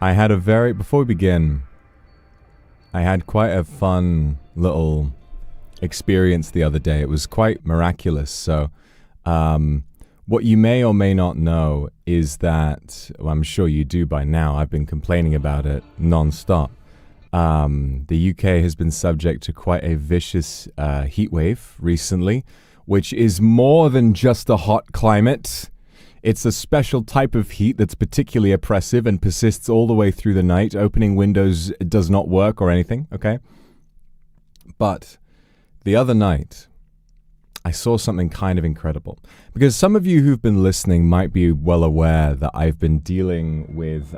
I had a very... Before we begin, I had quite a fun little experience the other day. It was quite miraculous. So, what you may or may not know is that... Well, I'm sure you do by now. I've been complaining about it non-stop. The UK has been subject to quite a vicious heat wave recently, which is more than just a hot climate. It's a special type of heat that's particularly oppressive and persists all the way through the night. Opening windows does not work or anything, okay? But the other night, I saw something kind of incredible. Because some of you who've been listening might be well aware that I've been dealing with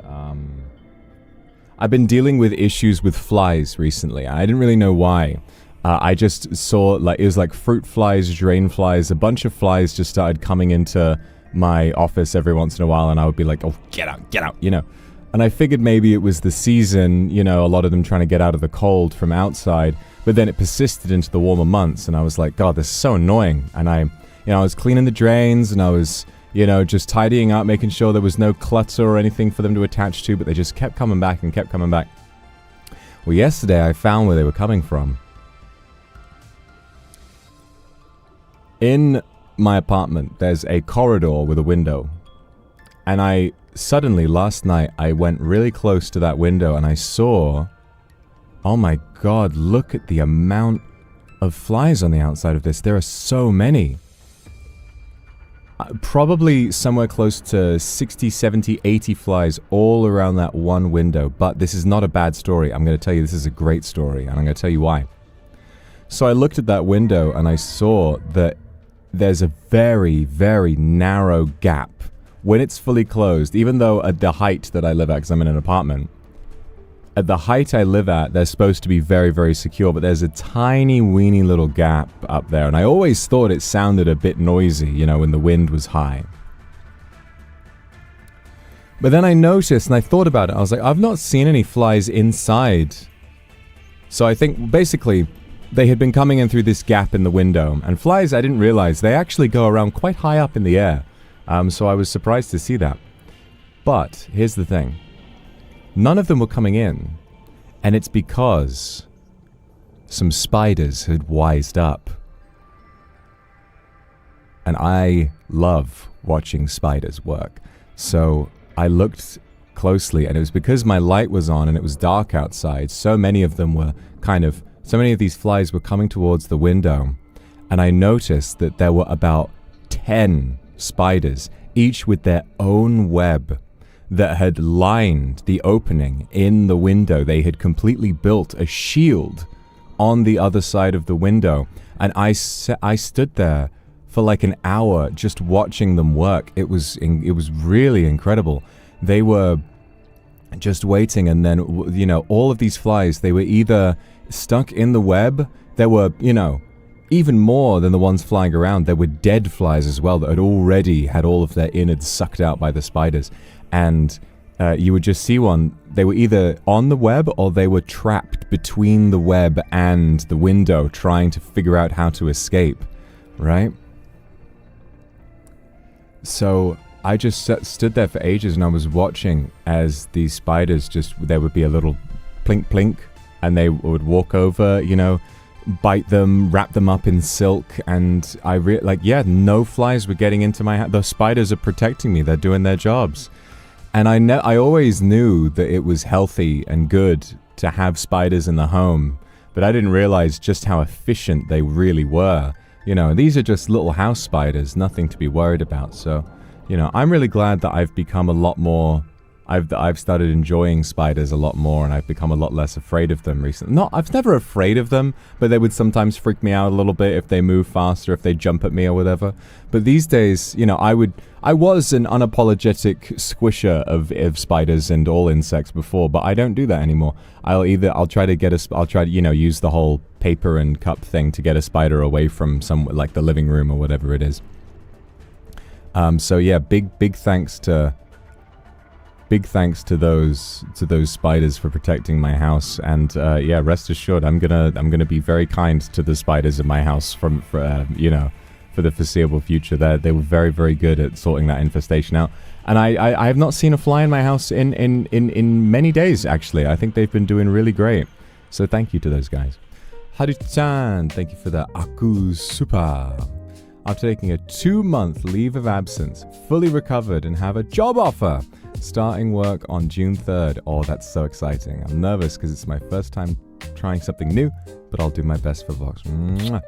issues with flies recently. I didn't really know why. I just saw, like, it was like fruit flies, drain flies, a bunch of flies just started coming into my office every once in a while, and I would be like, oh, get out, you know. And I figured maybe it was the season, you know, a lot of them trying to get out of the cold from outside, but then it persisted into the warmer months, and I was like, God, this is so annoying. And I was cleaning the drains, and I was, you know, just tidying up, making sure there was no clutter or anything for them to attach to, but they just kept coming back and kept coming back. Well, yesterday I found where they were coming from. In my apartment, there's a corridor with a window. And I suddenly, last night, I went really close to that window and I saw... Oh my God, look at the amount of flies on the outside of this. There are so many. Probably somewhere close to 60, 70, 80 flies all around that one window. But this is not a bad story. I'm going to tell you this is a great story, and I'm going to tell you why. So I looked at that window and I saw that there's a very, very narrow gap when it's fully closed, even though at the height that I live at, because I'm in an apartment, at the height I live at, they're supposed to be very, very secure, but there's a tiny, weeny little gap up there, and I always thought it sounded a bit noisy, you know, when the wind was high. But then I noticed, and I thought about it, I was like, I've not seen any flies inside. So I think, basically, they had been coming in through this gap in the window, and flies, I didn't realize, they actually go around quite high up in the air. So I was surprised to see that. But here's the thing. None of them were coming in, and it's because some spiders had wised up. And I love watching spiders work. So I looked closely, and it was because my light was on and it was dark outside. So many of them were so many of these flies were coming towards the window, and I noticed that there were about 10 spiders, each with their own web, that had lined the opening in the window. They had completely built a shield on the other side of the window, and I stood there for like an hour just watching them work. It was really incredible. They were just waiting, and then, you know, all of these flies, they were either stuck in the web. There were, you know, even more than the ones flying around. There were dead flies as well that had already had all of their innards sucked out by the spiders. And you would just see one. They were either on the web or they were trapped between the web and the window trying to figure out how to escape, right? So I just stood there for ages, and I was watching as these spiders there would be a little plink plink, and they would walk over, you know, bite them, wrap them up in silk, and no flies were getting into my house. The spiders are protecting me. They're doing their jobs. And I always knew that it was healthy and good to have spiders in the home, but I didn't realize just how efficient they really were. You know, these are just little house spiders, nothing to be worried about. So, you know, I'm really glad that I've become a lot more... I've started enjoying spiders a lot more, and I've become a lot less afraid of them recently. I was never afraid of them, but they would sometimes freak me out a little bit if they move faster, if they jump at me or whatever. But these days, you know, I was an unapologetic squisher of spiders and all insects before, but I don't do that anymore. I'll try to, you know, use the whole paper and cup thing to get a spider away from like the living room or whatever it is. So yeah, big thanks to those spiders for protecting my house, and yeah, rest assured, I'm gonna be very kind to the spiders in my house for the foreseeable future. They were very, very good at sorting that infestation out. And I have not seen a fly in my house in many days, actually. I think they've been doing really great. So thank you to those guys. Haru-chan, thank you for the Aku Super. After taking a 2-month leave of absence, fully recovered and have a job offer. Starting work on June 3rd. Oh, that's so exciting. I'm nervous because it's my first time trying something new, but I'll do my best for Vox. Mwah.